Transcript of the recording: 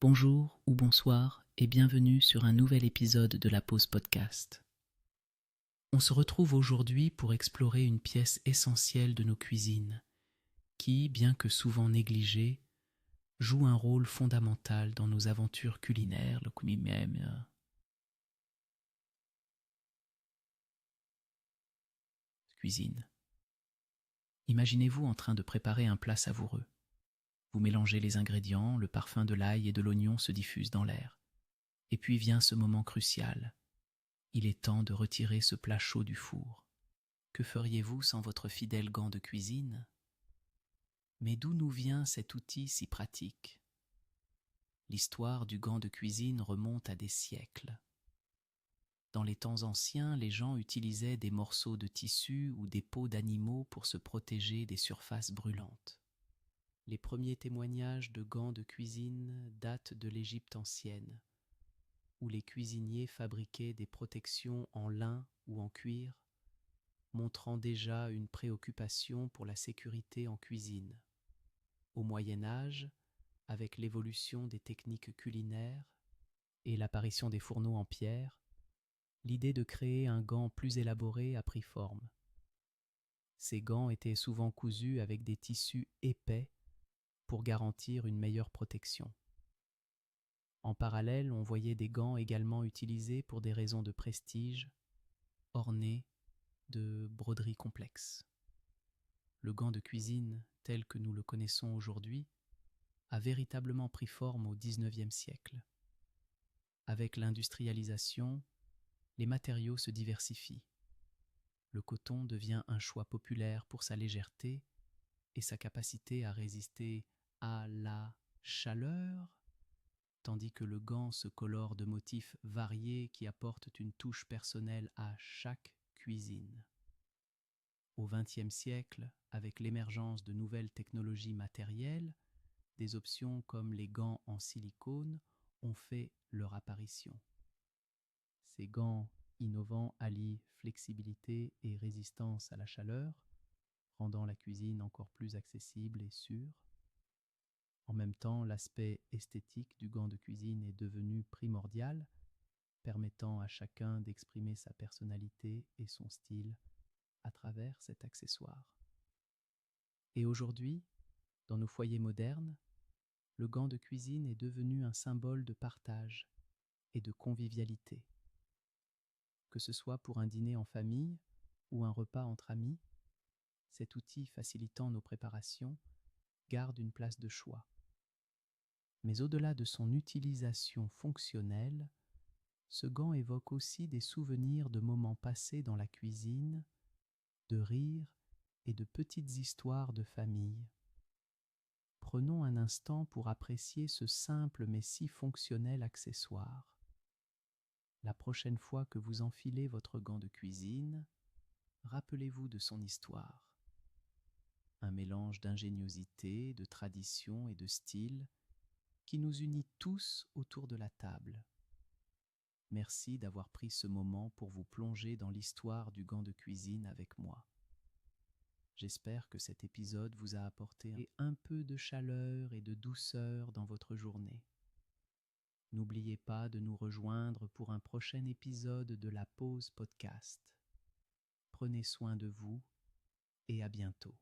Bonjour ou bonsoir et bienvenue sur un nouvel épisode de la Pause Podcast. On se retrouve aujourd'hui pour explorer une pièce essentielle de nos cuisines qui, bien que souvent négligée, joue un rôle fondamental dans nos aventures culinaires, le cuisine. Imaginez-vous en train de préparer un plat savoureux. Vous mélangez les ingrédients, le parfum de l'ail et de l'oignon se diffuse dans l'air. Et puis vient ce moment crucial. Il est temps de retirer ce plat chaud du four. Que feriez-vous sans votre fidèle gant de cuisine ? Mais d'où nous vient cet outil si pratique ? L'histoire du gant de cuisine remonte à des siècles. Dans les temps anciens, les gens utilisaient des morceaux de tissu ou des peaux d'animaux pour se protéger des surfaces brûlantes. Les premiers témoignages de gants de cuisine datent de l'Égypte ancienne, où les cuisiniers fabriquaient des protections en lin ou en cuir, montrant déjà une préoccupation pour la sécurité en cuisine. Au Moyen Âge, avec l'évolution des techniques culinaires et l'apparition des fourneaux en pierre, l'idée de créer un gant plus élaboré a pris forme. Ces gants étaient souvent cousus avec des tissus épais pour garantir une meilleure protection. En parallèle, on voyait des gants également utilisés pour des raisons de prestige, ornés de broderies complexes. Le gant de cuisine tel que nous le connaissons aujourd'hui a véritablement pris forme au XIXe siècle. Avec l'industrialisation, les matériaux se diversifient. Le coton devient un choix populaire pour sa légèreté et sa capacité à résister à la chaleur, tandis que le gant se colore de motifs variés qui apportent une touche personnelle à chaque cuisine. Au XXe siècle, avec l'émergence de nouvelles technologies matérielles, des options comme les gants en silicone ont fait leur apparition. Ces gants innovants allient flexibilité et résistance à la chaleur, rendant la cuisine encore plus accessible et sûre. En même temps, l'aspect esthétique du gant de cuisine est devenu primordial, permettant à chacun d'exprimer sa personnalité et son style à travers cet accessoire. Et aujourd'hui, dans nos foyers modernes, le gant de cuisine est devenu un symbole de partage et de convivialité. Que ce soit pour un dîner en famille ou un repas entre amis, cet outil facilitant nos préparations garde une place de choix. Mais au-delà de son utilisation fonctionnelle, ce gant évoque aussi des souvenirs de moments passés dans la cuisine, de rires et de petites histoires de famille. Prenons un instant pour apprécier ce simple mais si fonctionnel accessoire. La prochaine fois que vous enfilez votre gant de cuisine, rappelez-vous de son histoire. Un mélange d'ingéniosité, de tradition et de style qui nous unit tous autour de la table. Merci d'avoir pris ce moment pour vous plonger dans l'histoire du gant de cuisine avec moi. J'espère que cet épisode vous a apporté un peu de chaleur et de douceur dans votre journée. N'oubliez pas de nous rejoindre pour un prochain épisode de la Pause Podcast. Prenez soin de vous et à bientôt.